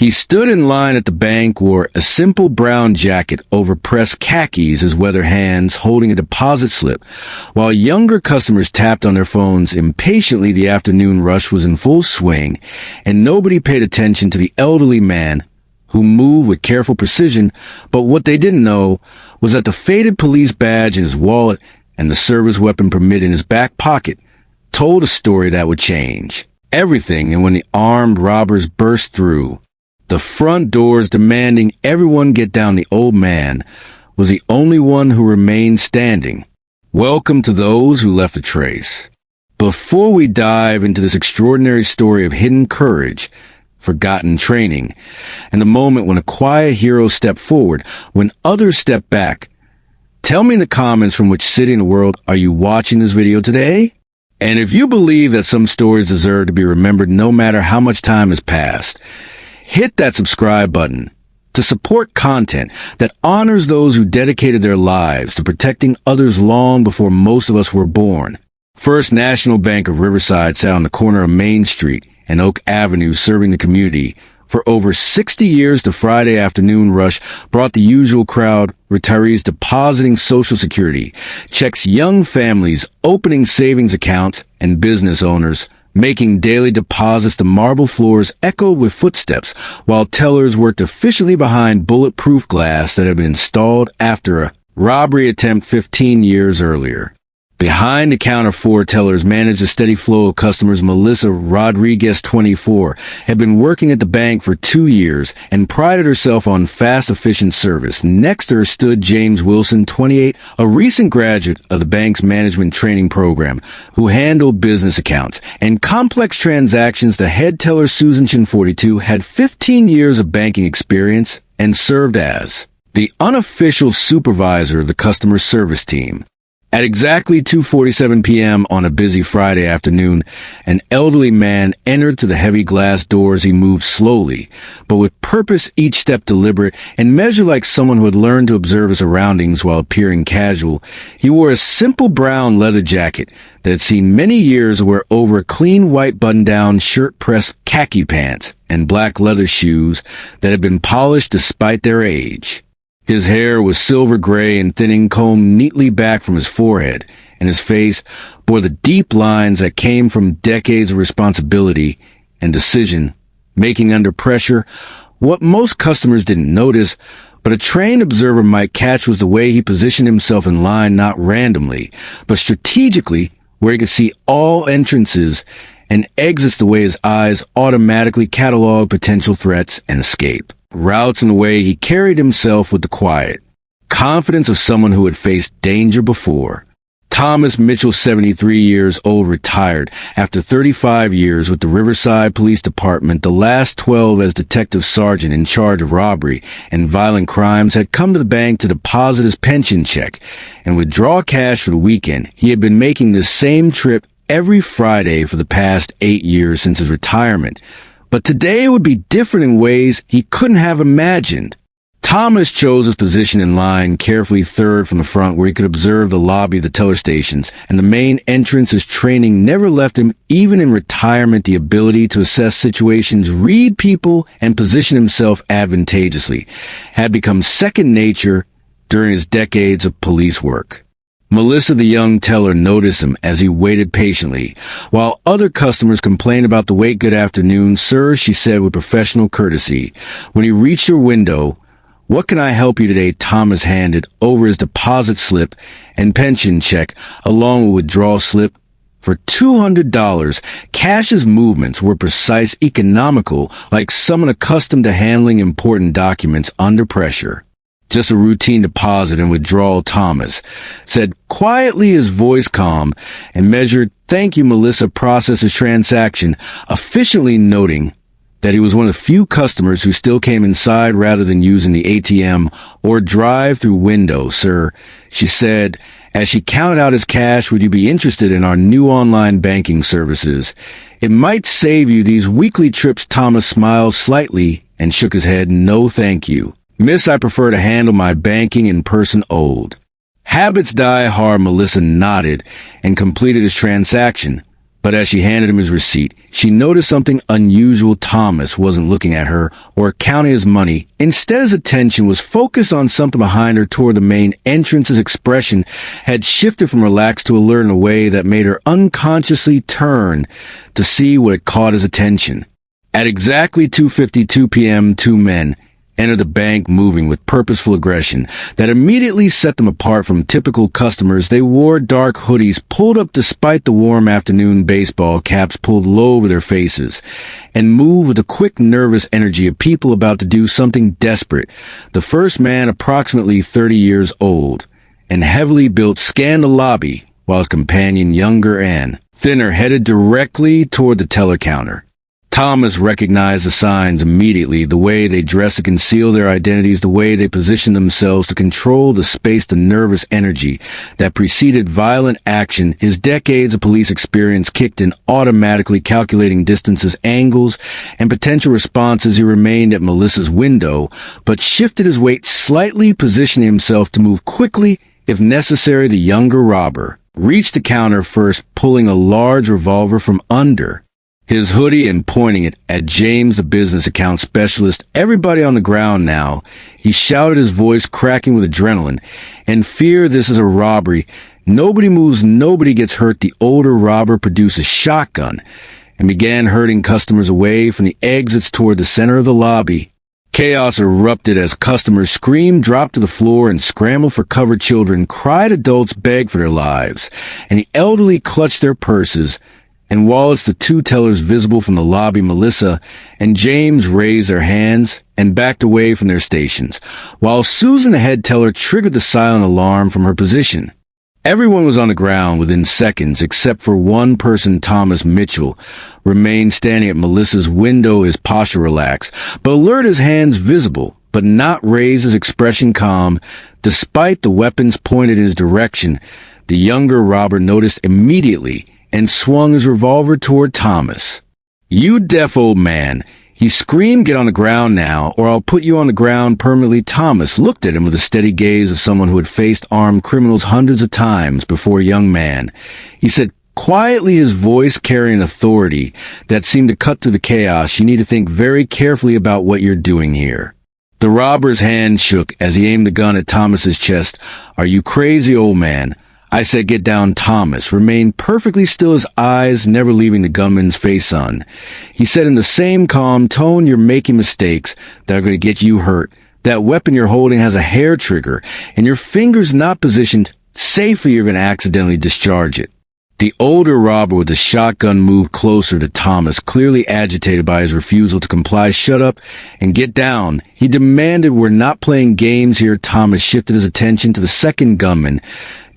He stood in line at the bank, wore a simple brown jacket over pressed khakis, his weather hands holding a deposit slip. While younger customers tapped on their phones impatiently, the afternoon rush was in full swing, and nobody paid attention to the elderly man who moved with careful precision. But what they didn't know was that the faded police badge in his wallet and the service weapon permit in his back pocket told a story that would change everything. And when the armed robbers burst through the front doors demanding everyone get down, the old man was the only one who remained standing. Welcome to those who left a trace. Before we dive into this extraordinary story of hidden courage, forgotten training, and the moment when a quiet hero stepped forward, when others stepped back, tell me in the comments from which city in the world are you watching this video today? And if you believe that some stories deserve to be remembered no matter how much time has passed, hit that subscribe button to support content that honors those who dedicated their lives to protecting others long before most of us were born. First National Bank of Riverside sat on the corner of Main Street and Oak Avenue, serving the community. For over 60 years, the Friday afternoon rush brought the usual crowd: retirees depositing Social Security checks, young families opening savings accounts, and business owners making daily deposits. The marble floors echoed with footsteps while tellers worked efficiently behind bulletproof glass that had been installed after a robbery attempt 15 years earlier. Behind the counter, four tellers managed a steady flow of customers. Melissa Rodriguez, 24, had been working at the bank for 2 years and prided herself on fast, efficient service. Next to her stood James Wilson, 28, a recent graduate of the bank's management training program, who handled business accounts and complex transactions. The head teller, Susan Chin, 42, had 15 years of banking experience and served as the unofficial supervisor of the customer service team. At exactly 2:47 p.m. on a busy Friday afternoon, an elderly man entered through the heavy glass doors. He moved slowly, but with purpose, each step deliberate, and measured like someone who had learned to observe his surroundings while appearing casual. He wore a simple brown leather jacket that had seen many years of wear over a clean white button-down shirt, pressed khaki pants, and black leather shoes that had been polished despite their age. His hair was silver gray and thinning, combed neatly back from his forehead, and his face bore the deep lines that came from decades of responsibility and decision-making under pressure. What most customers didn't notice, but a trained observer might catch, was the way he positioned himself in line, not randomly, but strategically, where he could see all entrances and exits, the way his eyes automatically cataloged potential threats and escape routes, in the way he carried himself with the quiet confidence of someone who had faced danger before. Thomas Mitchell, 73 years old, retired after 35 years with the Riverside Police Department, the last 12 as detective sergeant in charge of robbery and violent crimes, had come to the bank to deposit his pension check and withdraw cash for the weekend. He had been making this same trip every Friday for the past 8 years since his retirement. But today it would be different in ways he couldn't have imagined. Thomas chose his position in line, carefully third from the front, where he could observe the lobby of the teller stations and the main entrance. His training never left him, even in retirement, the ability to assess situations, read people, and position himself advantageously had become second nature during his decades of police work. Melissa, the young teller, noticed him as he waited patiently, while other customers complained about the wait. "Good afternoon, sir," she said with professional courtesy. When he reached her window, "What can I help you today?" Thomas handed over his deposit slip and pension check, along with withdrawal slip for $200. Cash's movements were precise, economical, like someone accustomed to handling important documents under pressure. "Just a routine deposit and withdrawal," Thomas said quietly, his voice calm and measured. "Thank you." Melissa processed his transaction, efficiently noting that he was one of the few customers who still came inside rather than using the ATM or drive-through window. "Sir," she said as she counted out his cash, "would you be interested in our new online banking services? It might save you these weekly trips." Thomas smiled slightly and shook his head. "No, thank you, Miss, I prefer to handle my banking in person." Old habits die hard. Melissa nodded and completed his transaction. But as she handed him his receipt, she noticed something unusual. Thomas wasn't looking at her or counting his money. Instead, his attention was focused on something behind her toward the main entrance. His expression had shifted from relaxed to alert in a way that made her unconsciously turn to see what had caught his attention. At exactly 2:52 p.m., two men entered the bank moving with purposeful aggression that immediately set them apart from typical customers. They wore dark hoodies pulled up despite the warm afternoon, baseball caps pulled low over their faces, and moved with the quick, nervous energy of people about to do something desperate. The first man, approximately 30 years old and heavily built, scanned the lobby, while his companion, younger and thinner, headed directly toward the teller counter. Thomas recognized the signs immediately, the way they dressed to conceal their identities, the way they positioned themselves to control the space, the nervous energy that preceded violent action. His decades of police experience kicked in, automatically calculating distances, angles, and potential responses. He remained at Melissa's window, but shifted his weight slightly, positioning himself to move quickly if necessary. The younger robber reached the counter first, pulling a large revolver from under his hoodie and pointing it at James, the business account specialist. Everybody on the ground now, he shouted, his voice cracking with adrenaline and fear. This is a robbery. Nobody moves, nobody gets hurt. The older robber produced a shotgun and began herding customers away from the exits toward the center of the lobby. Chaos erupted as customers screamed, dropped to the floor, and scrambled for cover. Children cried, adults begged for their lives, and the elderly clutched their purses and wallets. The two tellers visible from the lobby, Melissa and James, raised their hands and backed away from their stations, while Susan, the head teller, triggered the silent alarm from her position. Everyone was on the ground within seconds, except for one person. Thomas Mitchell remained standing at Melissa's window, his posture relaxed, but alert, his hands visible, but not raised, his expression calm, despite the weapons pointed in his direction. The younger robber noticed immediately and swung his revolver toward Thomas. "You deaf old man," he screamed, "get on the ground now, or I'll put you on the ground permanently." Thomas looked at him with the steady gaze of someone who had faced armed criminals hundreds of times before. "Young man," he said quietly, his voice carrying authority that seemed to cut through the chaos, "you need to think very carefully about what you're doing here." The robber's hand shook as he aimed the gun at Thomas's chest. "Are you crazy, old man?" I said, "Get down." Thomas remained perfectly still, his eyes never leaving the gunman's face. "Son," he said in the same calm tone, "you're making mistakes that are going to get you hurt. That weapon you're holding has a hair trigger, and your finger's not positioned safely. You're going to accidentally discharge it." The older robber with the shotgun moved closer to Thomas, clearly agitated by his refusal to comply. "Shut up and get down," he demanded. "We're not playing games here." Thomas shifted his attention to the second gunman,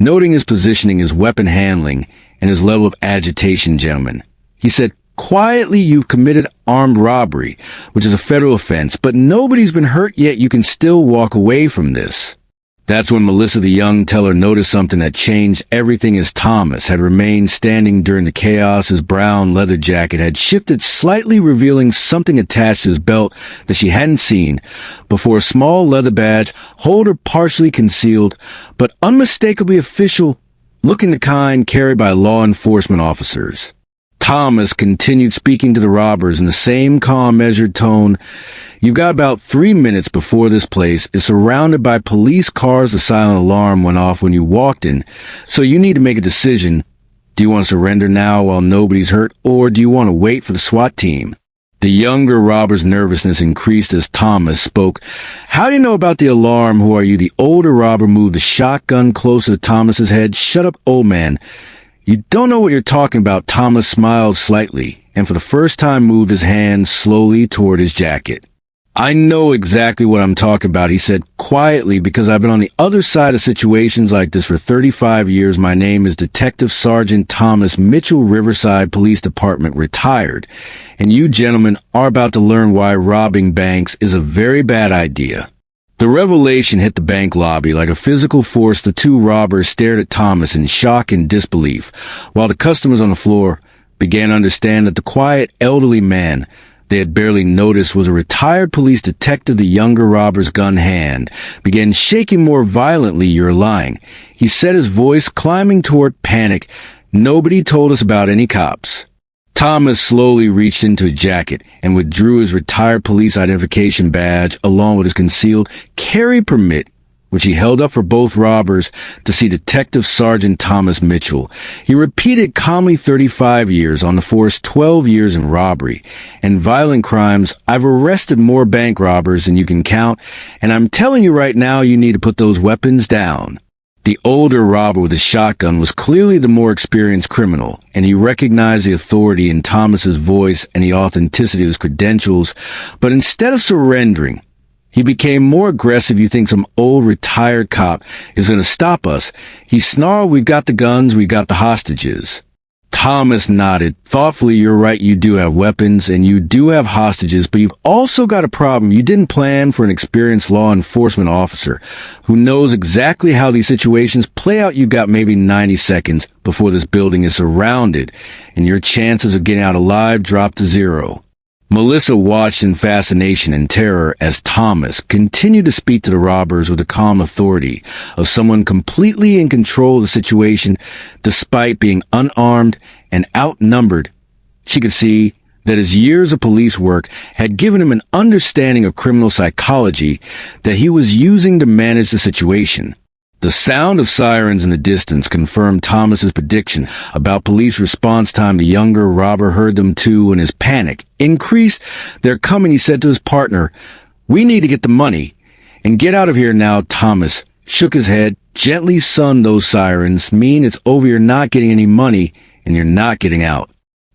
noting his positioning, his weapon handling, and his level of agitation. "Gentlemen," he said quietly, "you've committed armed robbery, which is a federal offense, but nobody's been hurt yet. You can still walk away from this." That's when Melissa, the young teller, noticed something that changed everything. As Thomas had remained standing during the chaos, his brown leather jacket had shifted slightly, revealing something attached to his belt that she hadn't seen before. A small leather badge, holder partially concealed, but unmistakably official, looking the kind carried by law enforcement officers. Thomas continued speaking to the robbers in the same calm, measured tone. "You've got about 3 minutes before this place is surrounded by police cars. The silent alarm went off when you walked in, so you need to make a decision. Do you want to surrender now while nobody's hurt, or do you want to wait for the SWAT team?" The younger robber's nervousness increased as Thomas spoke. "How do you know about the alarm? Who are you?" The older robber moved the shotgun closer to Thomas's head. "Shut up, old man. You don't know what you're talking about." Thomas smiled slightly, and for the first time moved his hand slowly toward his jacket. "I know exactly what I'm talking about," he said quietly, "because I've been on the other side of situations like this for 35 years. My name is Detective Sergeant Thomas Mitchell, Riverside Police Department, retired. And you gentlemen are about to learn why robbing banks is a very bad idea." The revelation hit the bank lobby like a physical force. The two robbers stared at Thomas in shock and disbelief, while the customers on the floor began to understand that the quiet, elderly man they had barely noticed was a retired police detective. The younger robber's gun hand began shaking more violently. "You're lying," he said, his voice climbing toward panic. Nobody told us about any cops. Thomas slowly reached into his jacket and withdrew his retired police identification badge along with his concealed carry permit, which he held up for both robbers to see Detective Sergeant Thomas Mitchell. He repeated calmly 35 years on the force, 12 years in robbery and violent crimes. I've arrested more bank robbers than you can count, and I'm telling you right now you need to put those weapons down. The older robber with the shotgun was clearly the more experienced criminal, and he recognized the authority in Thomas's voice and the authenticity of his credentials, but instead of surrendering, he became more aggressive. You think some old retired cop is going to stop us? He snarled, "We've got the guns, we've got the hostages." Thomas nodded. Thoughtfully, "You're right, you do have weapons and you do have hostages, but you've also got a problem. You didn't plan for an experienced law enforcement officer who knows exactly how these situations play out. You got maybe 90 seconds before this building is surrounded, and your chances of getting out alive drop to zero." Melissa watched in fascination and terror as Thomas continued to speak to the robbers with the calm authority of someone completely in control of the situation. Despite being unarmed and outnumbered, she could see that his years of police work had given him an understanding of criminal psychology that he was using to manage the situation. The sound of sirens in the distance confirmed Thomas's prediction about police response time. The younger robber heard them too, and his panic increased. "They're coming," he said to his partner. "We need to get the money and get out of here now." Thomas shook his head. "Gently, son, those sirens mean it's over. You're not getting any money, and you're not getting out."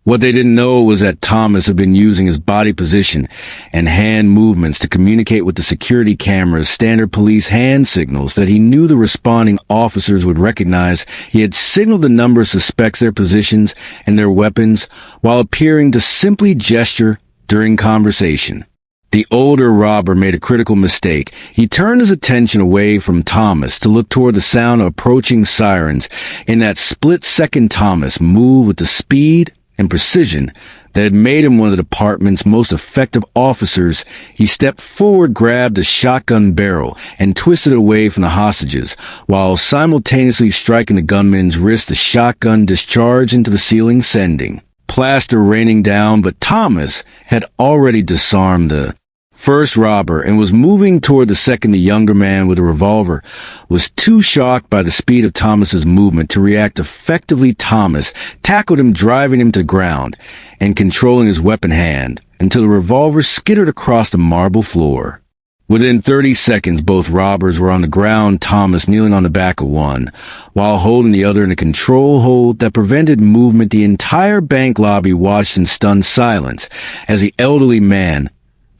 What they didn't know was that Thomas had been using his body position and hand movements to communicate with the security cameras, standard police hand signals that he knew the responding officers would recognize. He had signaled the number of suspects, their positions, and their weapons, while appearing to simply gesture during conversation. The older robber made a critical mistake. He turned his attention away from Thomas to look toward the sound of approaching sirens. In that split second, Thomas moved with the speed and precision that had made him one of the department's most effective officers. He stepped forward, grabbed the shotgun barrel, and twisted away from the hostages, while simultaneously striking the gunman's wrist. The shotgun discharged into the ceiling, sending plaster raining down, but Thomas had already disarmed the first robber and was moving toward the second. The younger man with a revolver was too shocked by the speed of Thomas's movement to react effectively. Thomas tackled him, driving him to the ground and controlling his weapon hand until the revolver skittered across the marble floor. Within 30 seconds, both robbers were on the ground, Thomas kneeling on the back of one, while holding the other in a control hold that prevented movement. The entire bank lobby watched in stunned silence as the elderly man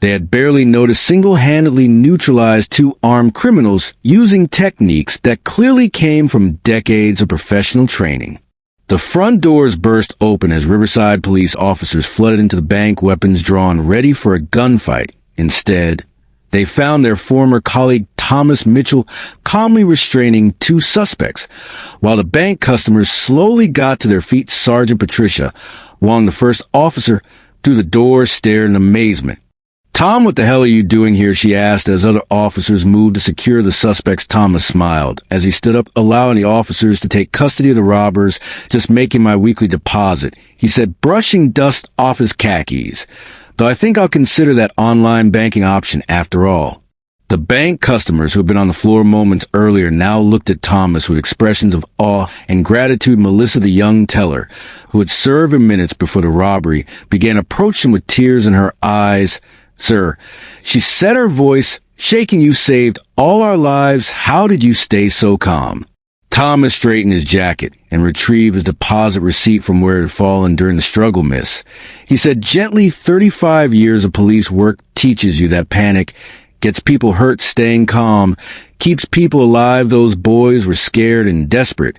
they had barely noticed single-handedly neutralized two armed criminals using techniques that clearly came from decades of professional training. The front doors burst open as Riverside police officers flooded into the bank, weapons drawn, ready for a gunfight. Instead, they found their former colleague Thomas Mitchell calmly restraining two suspects, while the bank customers slowly got to their feet. Sergeant Patricia Wong, the first officer, through the door, stared in amazement. "Tom, what the hell are you doing here?" she asked as other officers moved to secure the suspects. Thomas smiled as he stood up, allowing the officers to take custody of the robbers. "Just making my weekly deposit," he said, brushing dust off his khakis. "Though I think I'll consider that online banking option after all." The bank customers who had been on the floor moments earlier now looked at Thomas with expressions of awe and gratitude. Melissa, the young teller, who had served in minutes before the robbery, began approaching him with tears in her eyes. "Sir," she said, her voice shaking, "you saved all our lives. How did you stay so calm?" Thomas straightened his jacket and retrieved his deposit receipt from where it had fallen during the struggle. "Miss," he said gently, 35 years of police work teaches you that panic gets people hurt. Staying calm keeps people alive. Those boys were scared and desperate,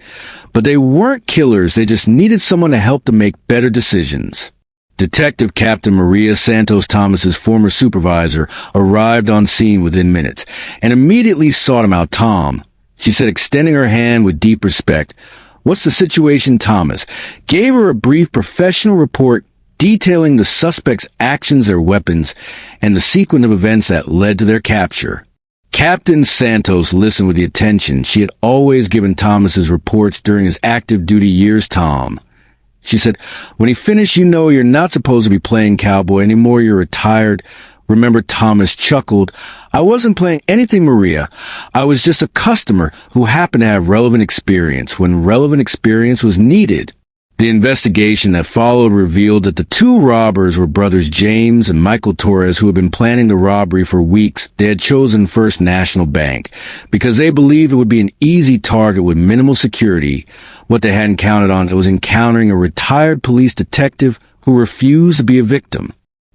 but they weren't killers. They just needed someone to help them make better decisions." Detective Captain Maria Santos, Thomas's former supervisor, arrived on scene within minutes and immediately sought him out. "Tom," she said, extending her hand with deep respect. "What's the situation?" Thomas gave her a brief professional report detailing the suspects' actions, their weapons, and the sequence of events that led to their capture. Captain Santos listened with the attention she had always given Thomas's reports during his active duty years. Tom, she said, when he finished, you know you're not supposed to be playing cowboy anymore. You're retired. Remember, Thomas chuckled. I wasn't playing anything, Maria. I was just a customer who happened to have relevant experience when relevant experience was needed. The investigation that followed revealed that the two robbers were brothers James and Michael Torres, who had been planning the robbery for weeks. They had chosen First National Bank because they believed it would be an easy target with minimal security. What they hadn't counted on was encountering a retired police detective who refused to be a victim.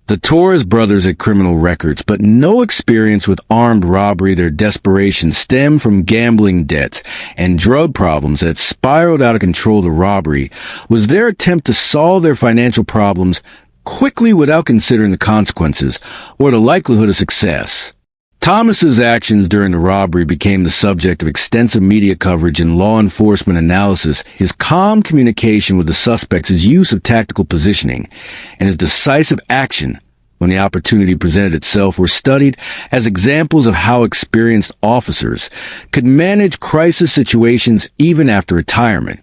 The Torres brothers had criminal records, but no experience with armed robbery. Their desperation stemmed from gambling debts and drug problems that spiraled out of control. The robbery was their attempt to solve their financial problems quickly without considering the consequences or the likelihood of success. Thomas's actions during the robbery became the subject of extensive media coverage and law enforcement analysis. His calm communication with the suspects, his use of tactical positioning, and his decisive action when the opportunity presented itself were studied as examples of how experienced officers could manage crisis situations even after retirement.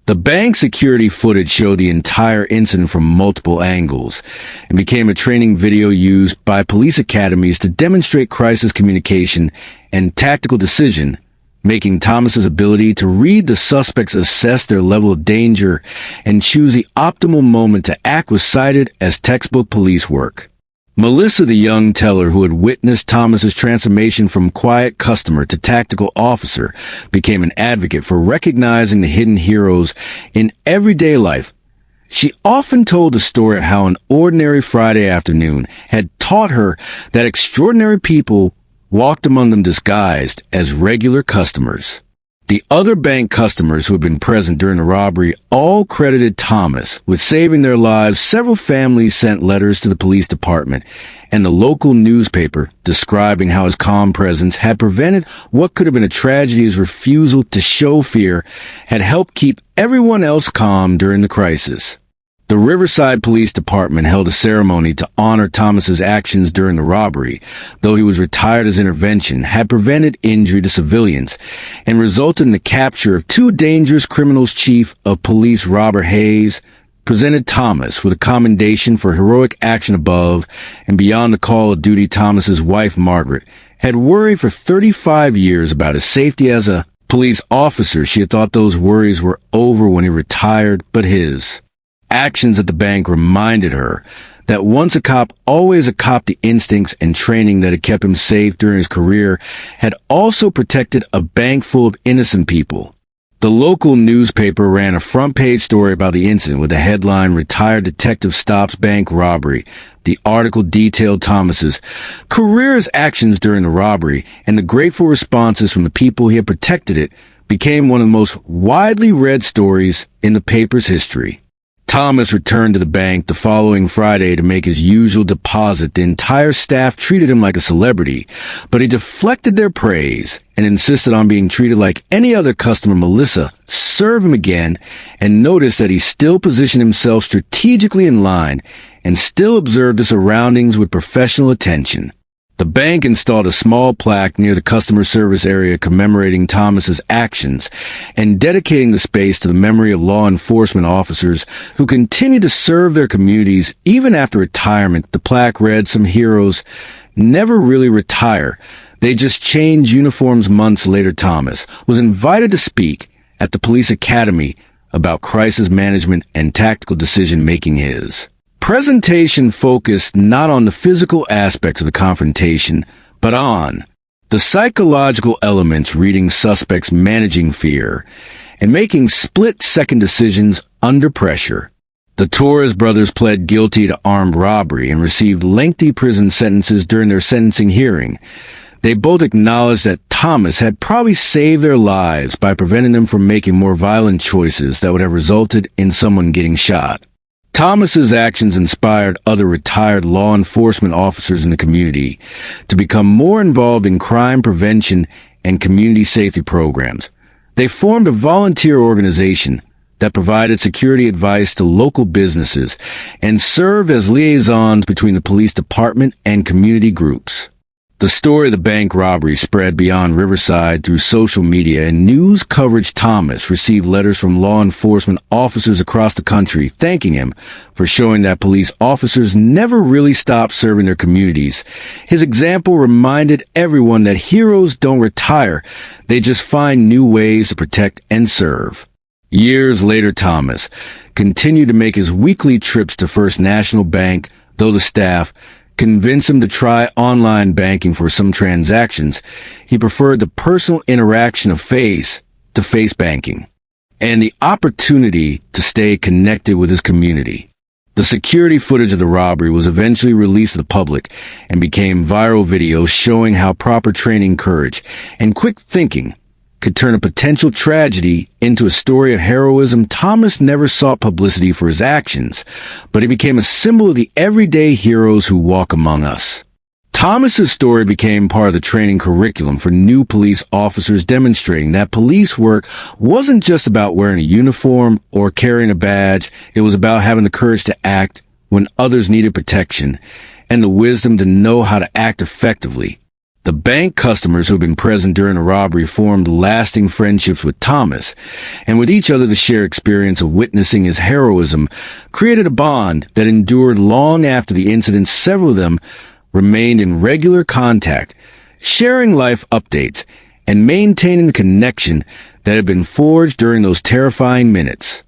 The bank security footage showed the entire incident from multiple angles and became a training video used by police academies to demonstrate crisis communication and tactical decision, making Thomas's ability to read the suspects, assess their level of danger, and choose the optimal moment to act was cited as textbook police work. Melissa, the young teller who had witnessed Thomas's transformation from quiet customer to tactical officer, became an advocate for recognizing the hidden heroes in everyday life. She often told the story of how an ordinary Friday afternoon had taught her that extraordinary people walked among them disguised as regular customers. The other bank customers who had been present during the robbery all credited Thomas with saving their lives. Several families sent letters to the police department and the local newspaper describing how his calm presence had prevented what could have been a tragedy. His refusal to show fear had helped keep everyone else calm during the crisis. The Riverside Police Department held a ceremony to honor Thomas's actions during the robbery. Though he was retired, his intervention had prevented injury to civilians and resulted in the capture of two dangerous criminals. Chief of Police Robert Hayes presented Thomas with a commendation for heroic action above and beyond the call of duty. Thomas's wife, Margaret, had worried for 35 years about his safety as a police officer. She had thought those worries were over when he retired, but his actions at the bank reminded her that once a cop, always a cop. The instincts and training that had kept him safe during his career had also protected a bank full of innocent people. The local newspaper ran a front-page story about the incident with the headline, "Retired Detective Stops Bank Robbery." The article detailed Thomas's career's actions during the robbery, and the grateful responses from the people he had protected. It became one of the most widely read stories in the paper's history. Thomas returned to the bank the following Friday to make his usual deposit. The entire staff treated him like a celebrity, but he deflected their praise and insisted on being treated like any other customer. Melissa served him again and noticed that he still positioned himself strategically in line and still observed the surroundings with professional attention. The bank installed a small plaque near the customer service area commemorating Thomas's actions and dedicating the space to the memory of law enforcement officers who continue to serve their communities even after retirement. The plaque read, "Some heroes never really retire. They just change uniforms." Months later, Thomas was invited to speak at the police academy about crisis management and tactical decision-making. His presentation focused not on the physical aspects of the confrontation, but on the psychological elements, reading suspects, managing fear, and making split-second decisions under pressure. The Torres brothers pled guilty to armed robbery and received lengthy prison sentences during their sentencing hearing. They both acknowledged that Thomas had probably saved their lives by preventing them from making more violent choices that would have resulted in someone getting shot. Thomas's actions inspired other retired law enforcement officers in the community to become more involved in crime prevention and community safety programs. They formed a volunteer organization that provided security advice to local businesses and served as liaisons between the police department and community groups. The story of the bank robbery spread beyond Riverside through social media, and news coverage. Thomas received letters from law enforcement officers across the country thanking him for showing that police officers never really stop serving their communities. His example reminded everyone that heroes don't retire, they just find new ways to protect and serve. Years later, Thomas continued to make his weekly trips to First National Bank, though the staff convinced him to try online banking for some transactions. He preferred the personal interaction of face-to-face banking and the opportunity to stay connected with his community. The security footage of the robbery was eventually released to the public and became viral videos showing how proper training, courage, and quick thinking could turn a potential tragedy into a story of heroism. Thomas never sought publicity for his actions, but he became a symbol of the everyday heroes who walk among us. Thomas's story became part of the training curriculum for new police officers, demonstrating that police work wasn't just about wearing a uniform or carrying a badge. It was about having the courage to act when others needed protection and the wisdom to know how to act effectively. The bank customers who had been present during the robbery formed lasting friendships with Thomas, and with each other the shared experience of witnessing his heroism created a bond that endured long after the incident. Several of them remained in regular contact, sharing life updates and maintaining the connection that had been forged during those terrifying minutes.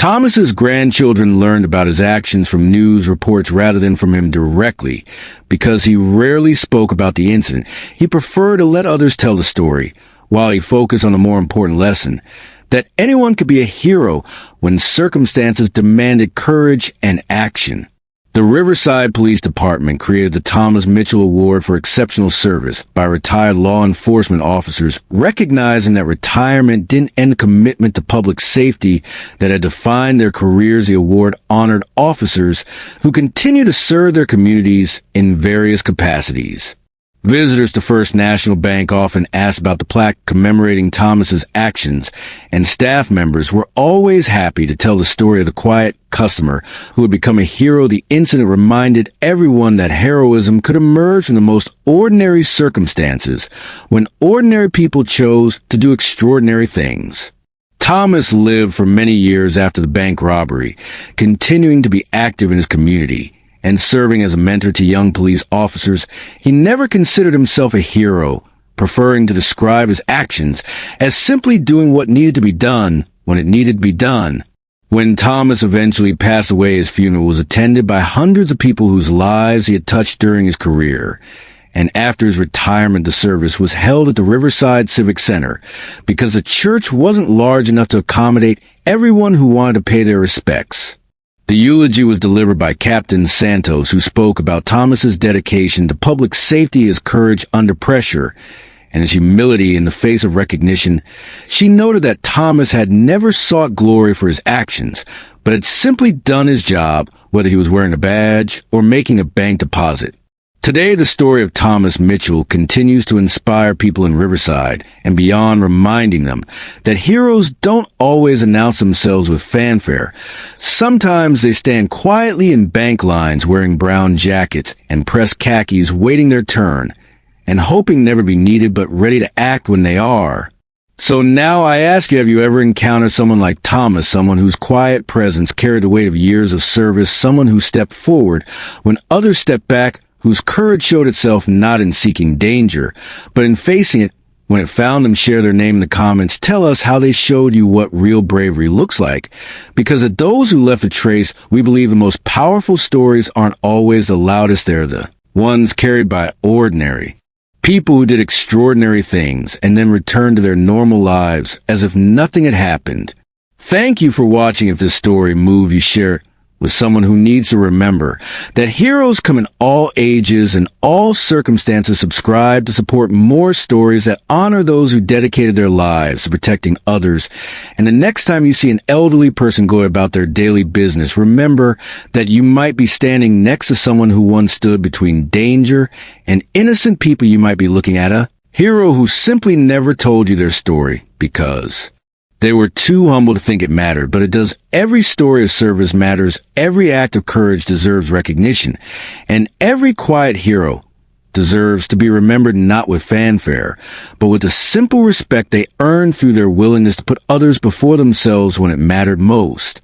Thomas's grandchildren learned about his actions from news reports rather than from him directly. Because he rarely spoke about the incident, he preferred to let others tell the story, while he focused on the more important lesson, that anyone could be a hero when circumstances demanded courage and action. The Riverside Police Department created the Thomas Mitchell Award for Exceptional Service by retired law enforcement officers, recognizing that retirement didn't end the commitment to public safety that had defined their careers. The award honored officers who continue to serve their communities in various capacities. Visitors to First National Bank often asked about the plaque commemorating Thomas's actions, and staff members were always happy to tell the story of the quiet customer who had become a hero. The incident reminded everyone that heroism could emerge from the most ordinary circumstances when ordinary people chose to do extraordinary things. Thomas lived for many years after the bank robbery, continuing to be active in his community and serving as a mentor to young police officers. He never considered himself a hero, preferring to describe his actions as simply doing what needed to be done when it needed to be done. When Thomas eventually passed away, his funeral was attended by hundreds of people whose lives he had touched during his career. And after his retirement, the service was held at the Riverside Civic Center because the church wasn't large enough to accommodate everyone who wanted to pay their respects. The eulogy was delivered by Captain Santos, who spoke about Thomas's dedication to public safety, his courage under pressure, and his humility in the face of recognition. She noted that Thomas had never sought glory for his actions, but had simply done his job, whether he was wearing a badge or making a bank deposit. Today, the story of Thomas Mitchell continues to inspire people in Riverside and beyond, reminding them that heroes don't always announce themselves with fanfare. Sometimes they stand quietly in bank lines wearing brown jackets and pressed khakis, waiting their turn and hoping never be needed but ready to act when they are. So now I ask you, have you ever encountered someone like Thomas, someone whose quiet presence carried the weight of years of service, someone who stepped forward when others stepped back, whose courage showed itself not in seeking danger, but in facing it when it found them? Share their name in the comments. Tell us how they showed you what real bravery looks like. Because of those who left a trace, we believe the most powerful stories aren't always the loudest. They're the ones carried by ordinary people who did extraordinary things and then returned to their normal lives as if nothing had happened. Thank you for watching. If this story moved you, share it with someone who needs to remember that heroes come in all ages and all circumstances. Subscribe to support more stories that honor those who dedicated their lives to protecting others. And the next time you see an elderly person go about their daily business, remember that you might be standing next to someone who once stood between danger and innocent people. You might be looking at a hero who simply never told you their story because they were too humble to think it mattered. But it does. Every story of service matters. Every act of courage deserves recognition. And every quiet hero deserves to be remembered not with fanfare, but with the simple respect they earned through their willingness to put others before themselves when it mattered most.